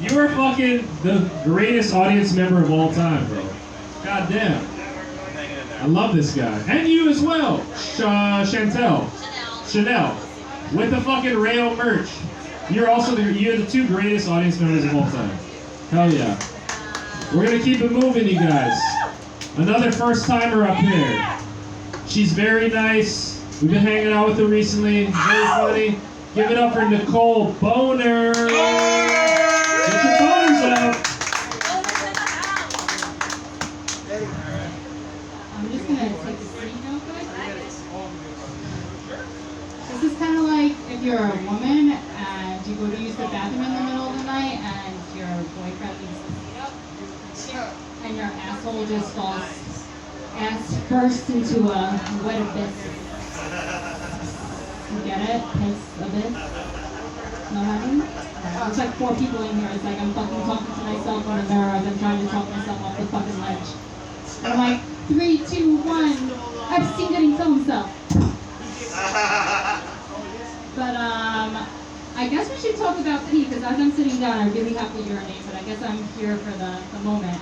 You are fucking the greatest audience member of all time, bro. God damn. I love this guy. And you as well, Chanel. With the fucking Rayo merch. You're the 2 greatest audience members of all time. Hell yeah. We're gonna keep it moving, you guys. Another first timer up here. She's very nice. We've been hanging out with her recently. Very funny. Give it up for Nicole Boner. Get your boners out. will just fall ass first into a wet abyss. You get it? Piss abyss? Know what I mean? It's like 4 people in here. It's like I'm fucking talking to myself in the mirror as I'm trying to talk myself off the fucking ledge. And I'm like, 3, 2, 1. I've seen getting so himself. But I guess we should talk about pee, because as I'm sitting down, I really have to urinate, but I guess I'm here for the moment.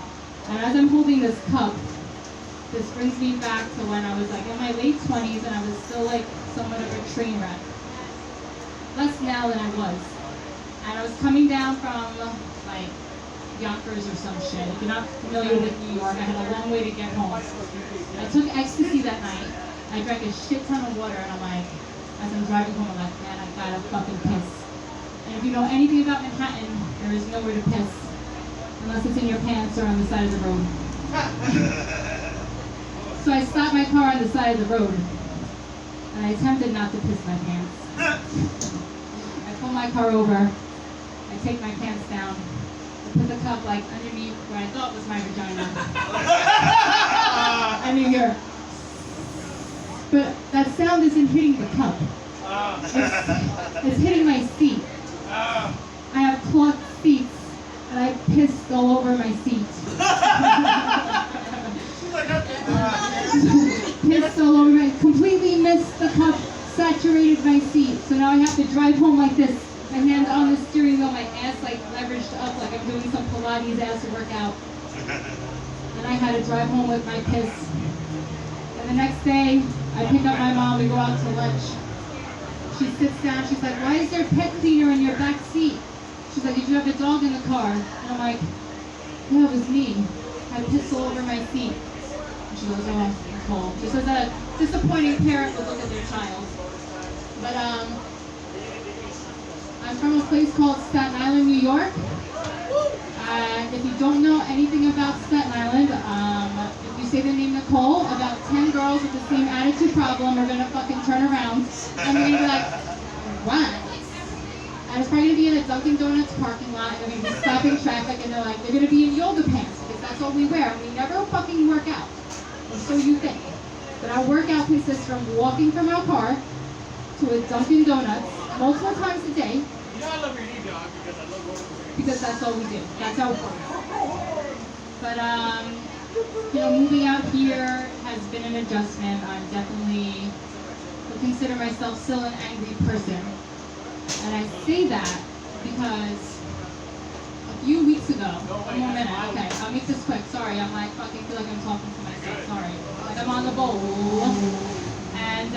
And as I'm holding this cup, this brings me back to when I was like in my late 20s and I was still like somewhat of a train wreck. Less now than I was. And I was coming down from like Yonkers or some shit. If you're not familiar with New York, I had a long way to get home. I took ecstasy that night. I drank a shit ton of water, and I'm like, as I'm driving home, I'm like, man, I gotta fucking piss. And if you know anything about Manhattan, there is nowhere to piss unless it's in your pants or on the side of the road. So I stopped my car on the side of the road, and I attempted not to piss my pants. I pull my car over, I take my pants down, I put the cup like underneath where I thought was my vagina. And you hear, but that sound isn't hitting the cup. It's hitting my seat. I have cloth seats, and I pissed all over my seat. Pissed all over my, completely missed the cup, saturated my seat. So now I have to drive home like this, my hands on the steering wheel, my ass like leveraged up like I'm doing some Pilates ass workout. And I had to drive home with my piss. And the next day, I pick up my mom, we go out to lunch. She sits down, she's like, why is there pet cleaner in your back seat? She's like, did you have a dog in the car? And I'm like, yeah, it was me. I pissed all over my seat. And she goes, oh, cool. Just as a disappointing parent would look at their child. But I'm from a place called Staten Island, New York. And if you don't know anything about Staten Island, if you say the name Nicole, about 10 girls with the same attitude problem are gonna fucking turn around and they're gonna be like, what? And it's probably gonna be in a Dunkin' Donuts parking lot, and they're gonna be stopping traffic, and they're gonna be in yoga pants because that's all we wear. And we never fucking work out, or so you think. But our workout consists from walking from our car to a Dunkin' Donuts multiple times a day. You know I love your knee dog because I love going Because that's all we do. That's our work. But moving out here has been an adjustment. I'm definitely would consider myself still an angry person. And I say that because a few weeks ago, one more minute, okay, I'll make this quick. Sorry, I'm like fucking feel like I'm talking to myself. Sorry. Like I'm on the bowl. And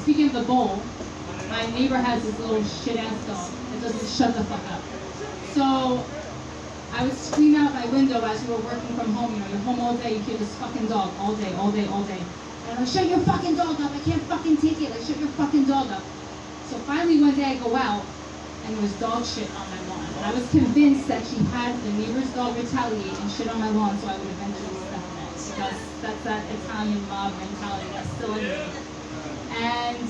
speaking of the bowl, my neighbor has this little shit ass dog that doesn't shut the fuck up. So I would scream out my window as we were working from home. You know, you're home all day, you hear this fucking dog all day, all day, all day. And I'm like, shut your fucking dog up, I can't fucking take it. Like, shut your fucking dog up. So finally one day I go out and there was dog shit on my lawn. And I was convinced that she had the neighbor's dog retaliate and shit on my lawn, so I would eventually step in it. Because that's that Italian mob mentality that's still in me. And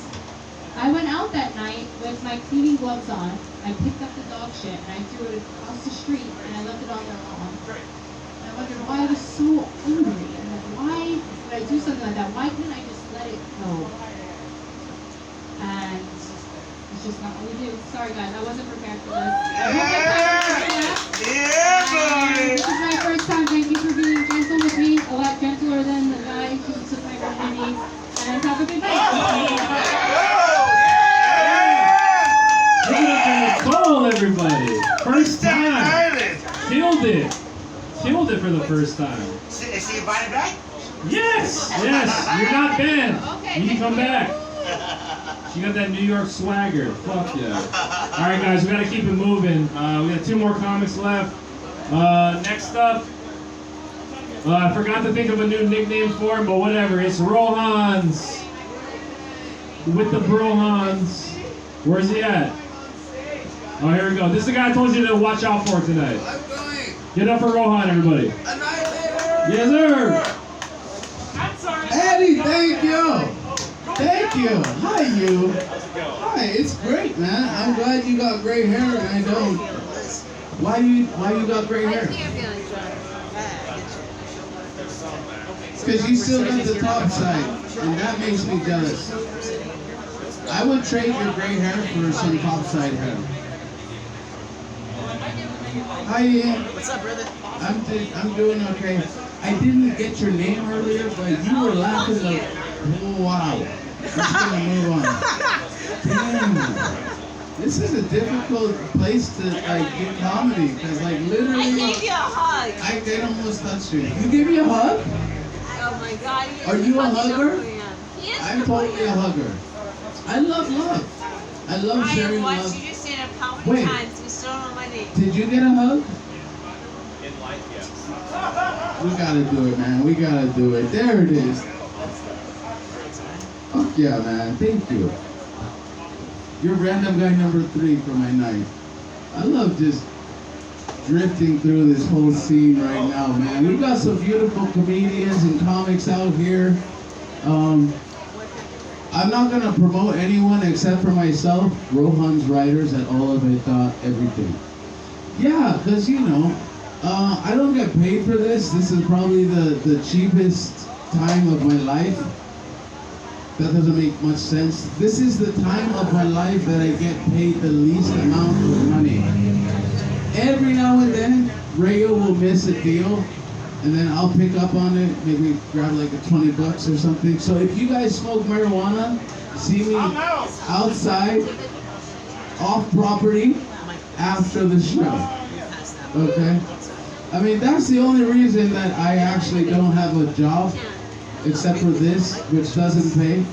I went out that night with my cleaning gloves on. I picked up the dog shit and I threw it across the street and I left it on their lawn. And I wondered why I was so angry. And like, why would I do something like that? Why couldn't I just let it go? And it's just not what we do. Sorry guys, I wasn't prepared for this. I hope I This is my first time. Thank you for being gentle with me. A lot gentler than the guy who took my virginity. And have a good night. Nicole, everybody. First Staten time. Island. Killed it. Killed it for the first time. Is she invited back? Yes. Yes. You're not banned. Okay, You can come back. She got that New York swagger. Fuck yeah. All right, guys. We got to keep it moving. We got 2 more comics left. Next up. I forgot to think of a new nickname for him, but whatever. It's Rohan's. With the Brohans. Where's he at? Oh, here we go. This is the guy I told you to watch out for tonight. I'm going. Get up for Rohan, everybody. Annihilator. Yes, sir. I'm sorry. Eddie, thank you. Thank you. Hi, you. Hi, it's great, man. I'm glad you got gray hair and I don't. Why you got gray hair? because you still got the top side, and that makes me jealous. I would trade your gray hair for some top side hair. Hi, Ian. What's up, brother? I'm doing okay. I didn't get your name earlier, but you were laughing like, oh, wow. Let's gonna move on. Damn. This is a difficult place to like do comedy because like literally. I gave you a hug. I did almost touch you. You gave me a hug? Oh my god. He is Are you a fucking hugger? man. He is I'm totally a hugger. I love love. I love I sharing have watched love. you just stand up how many Wait. times you still don't know my name. Did you get a hug? In life, yes. We gotta do it, man. We gotta do it. There it is. Fuck yeah, man. Thank you. You're random guy number 3 for my night. I love just drifting through this whole scene right now, man. We've got some beautiful comedians and comics out here. I'm not gonna promote anyone except for myself, Rohan's Writers at allofit.everything. Yeah, because you know, I don't get paid for this. This is probably the cheapest time of my life. That doesn't make much sense. This is the time of my life that I get paid the least amount of money. Every now and then, Rayo will miss a deal, and then I'll pick up on it, maybe grab like a 20 bucks or something. So if you guys smoke marijuana, see me outside, off property, after the show. Okay? I mean, that's the only reason that I actually don't have a job, except for this, which doesn't pay.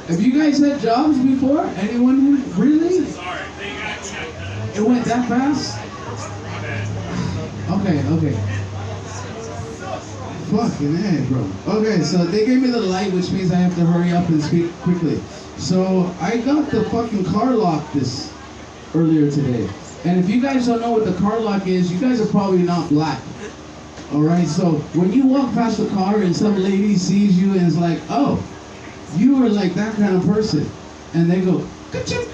Have you guys had jobs before? Anyone? Really? Sorry, It went that fast? Okay. Fucking A, bro. Okay, so they gave me the light, which means I have to hurry up and speak quickly. So I got the fucking car lock this earlier today. And if you guys don't know what the car lock is, you guys are probably not black. Alright, so when you walk past the car and some lady sees you and is like, oh, you are like that kind of person. And they go, ka-ching.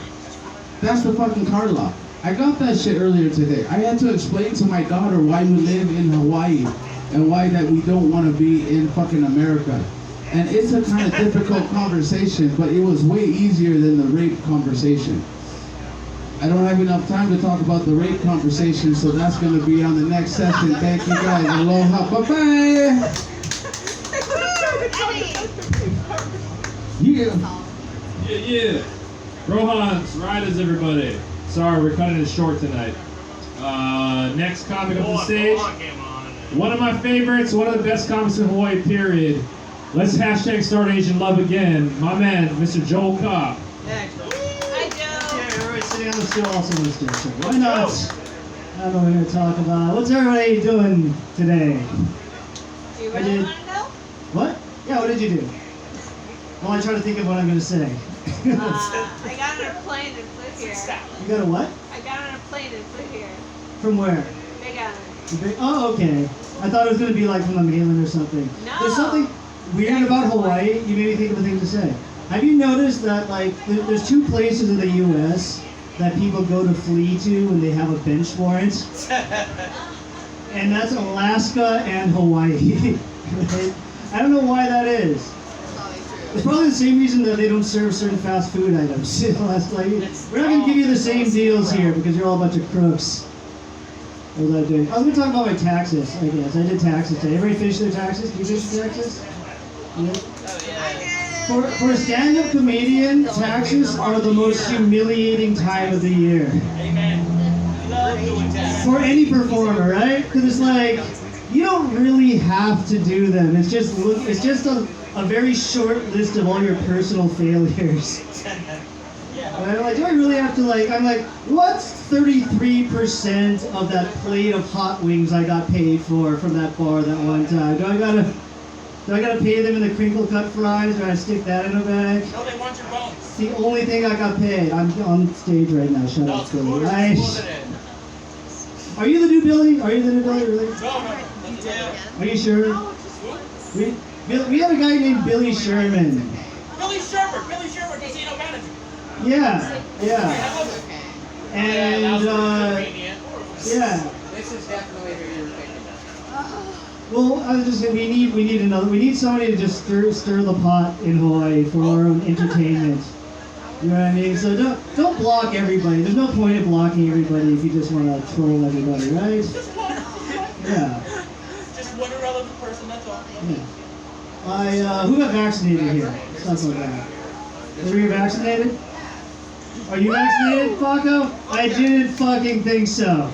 That's the fucking car lock. I got that shit earlier today. I had to explain to my daughter why we live in Hawaii and why that we don't want to be in fucking America. And it's a kind of difficult conversation, but it was way easier than the rape conversation. I don't have enough time to talk about the rape conversation, so that's going to be on the next session. Thank you guys. Aloha. Bye-bye. Yeah. Yeah. Rohan's Riders, everybody. Sorry, we're cutting it short tonight. Next comic up the stage. One of my favorites, one of the best comics in Hawaii, period. Let's hashtag start Asian love again. My man, Mr. Joel Cobb. Hi, Joe. Yeah, everybody sitting on the stool also wants to. So why not? I don't know what we're going to talk about. What's everybody doing today? Do you I really did. want to know? What? Yeah, what did you do? Well, I try to think of what I'm going to say. I got on a plane and flew here. You got a what? I got on a plane and flew here. From where? Big Island. Oh, okay. I thought it was going to be like from the mainland or something. No. There's something weird about Hawaii. You made me think of a thing to say. Have you noticed that like there's 2 places in the U.S. that people go to flee to when they have a bench warrant? And that's Alaska and Hawaii. Right? I don't know why that is. It's probably the same reason that they don't serve certain fast food items. We're not going to give you the same deals here because you're all a bunch of crooks. What was I doing? I was going to talk about my taxes, I guess. I did taxes today. Everybody finish their taxes? Did you finish your taxes? Yeah. For a stand-up comedian, taxes are the most humiliating time of the year. For any performer, right? Because it's like, you don't really have to do them. It's just a very short list of all your personal failures. And I'm like, do I really have to I'm like, what's 33% of that plate of hot wings I got paid for from that bar that one time? Do I gotta pay them in the crinkle cut fries? Do I stick that in a bag? No, they want your bones. It's the only thing I got paid. I'm on stage right now. Shut up, Billy. Are you the new Billy? Are you the new Billy, really? No. Are you sure? We had a guy named Billy Sherman. Billy Sherman, casino manager. Yeah. And, Convenient. yeah. This is definitely who you're thinking of. Well, I was just saying, we need somebody to just stir the pot in Hawaii for our own entertainment. You know what I mean? So don't block everybody. There's no point in blocking everybody if you just want to troll everybody, right? Yeah. Just one irrelevant person, that's all. Yeah. Who got vaccinated here? Stuff like that. Were you vaccinated? Are you vaccinated, Paco? I didn't fucking think so.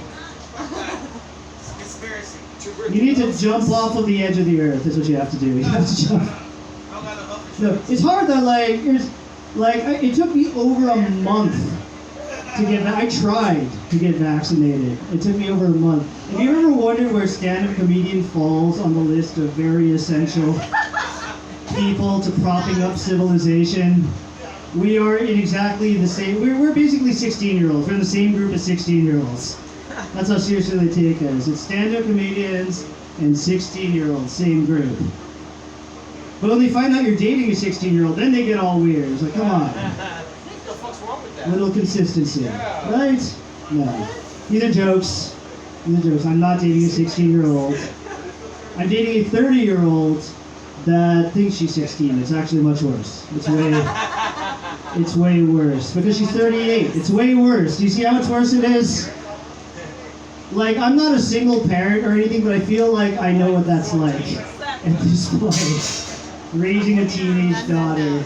Conspiracy. You need to jump off of the edge of the earth. That's what you have to do. You have to jump. No, it's hard that it took me over a month to get. I tried to get vaccinated. It took me over a month. Have you ever wondered where stand-up comedian falls on the list of very essential people to propping up civilization? We are in exactly the same. We're basically 16-year-olds. We're in the same group as 16-year-olds. That's how seriously they take us. It's stand-up comedians and 16-year-olds, same group. But when they find out you're dating a 16-year-old, then they get all weird. It's like, come on. What the fuck's wrong with that? Little consistency. Right? No. These are jokes. I'm not dating a 16-year-old. I'm dating a 30-year-old that thinks she's 16. It's actually much worse. It's way worse. Because she's 38. It's way worse. Do you see how much worse it is? Like, I'm not a single parent or anything, but I feel like I know what that's like at this point. Raising a teenage daughter.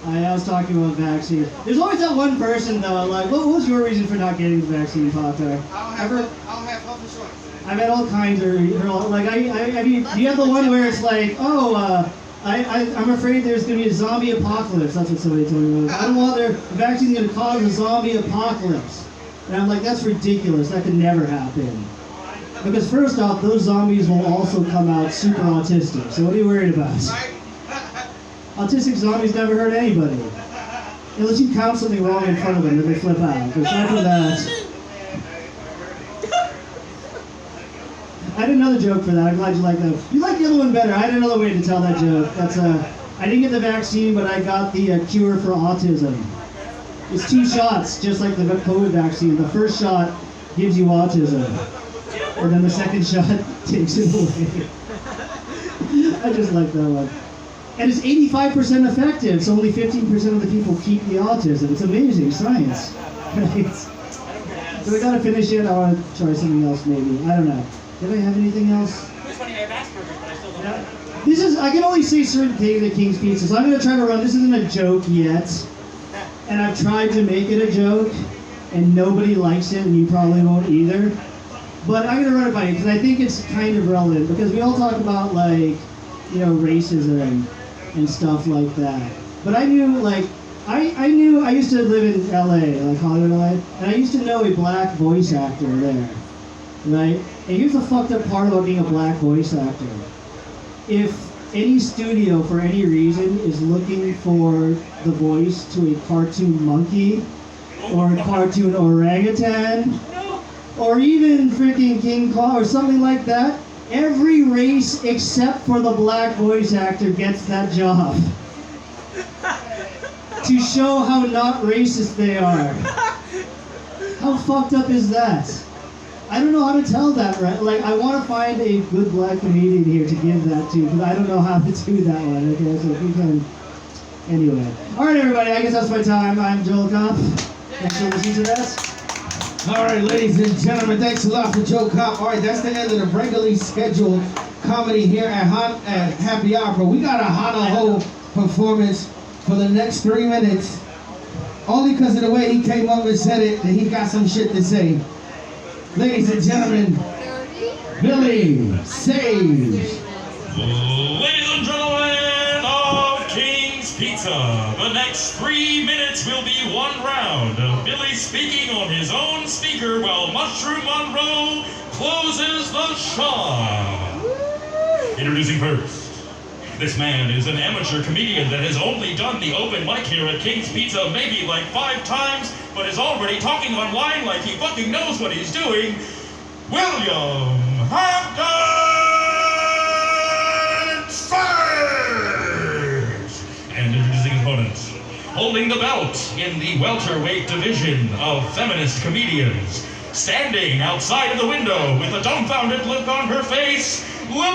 I was talking about vaccine. There's always that one person though, like, what was your reason for not getting the vaccine, Paco? I don't have health insurance. I've had all kinds of, like, I mean, do you have the one where it's like, I'm afraid there's going to be a zombie apocalypse. That's what somebody told me. I don't want the vaccine's going to cause a zombie apocalypse. And I'm like, that's ridiculous. That could never happen. Because first off, those zombies will also come out super autistic. So what are you worried about? Autistic zombies never hurt anybody. Unless you count something wrong in front of them, then they flip out. But aside from that, I had another joke for that. I'm glad you like that. You like the other one better. I had another way to tell that joke. That's I didn't get the vaccine, but I got the cure for autism. It's 2 shots, just like the COVID vaccine. The first shot gives you autism, and then the second shot takes it away. I just like that one. And it's 85% effective, so only 15% of the people keep the autism. It's amazing science. Right? So we gotta finish it. I want to try something else, maybe. I don't know. Did I have anything else? It's funny, I have Asperger's, but I still don't know. This is, I can only say certain things at King's Pizza, so I'm going to try to run, this isn't a joke yet, and I've tried to make it a joke, and nobody likes it, and you probably won't either, but I'm going to run it by you, because I think it's kind of relevant, because we all talk about, like, you know, racism and stuff like that, but I knew, like, I used to live in LA, like Hollywood LA, and I used to know a black voice actor there, right? And here's the fucked up part about being a black voice actor. If any studio, for any reason, is looking for the voice to a cartoon monkey, or a cartoon orangutan, or even freaking King Kong, or something like that, every race except for the black voice actor gets that job. To show how not racist they are. How fucked up is that? I don't know how to tell that, right? Like, I want to find a good black comedian here to give that to, but I don't know how to do that one, okay? So if you can... Anyway. Alright, everybody, I guess that's my time. I'm Joel Kopp. Thanks for listening to this. All right, ladies and gentlemen, thanks a lot for Joe Kopp. All right, that's the end of the regularly scheduled comedy here at Happy Opera. We got a Hana-Ho performance for the next 3 minutes. Only because of the way he came up and said it, that he got some shit to say. Ladies and gentlemen, Billy Sage. Ladies and gentlemen of King's Pizza, the next 3 minutes will be one round of Billy speaking on his own speaker while Mushroom Monroe closes the show. Introducing first. This man is an amateur comedian that has only done the open mic here at King's Pizza maybe like 5 times, but is already talking online like he fucking knows what he's doing. William Hampton Sage! And introducing opponent, holding the belt in the welterweight division of feminist comedians, Standing outside of the window with a dumbfounded look on her face, Lilli.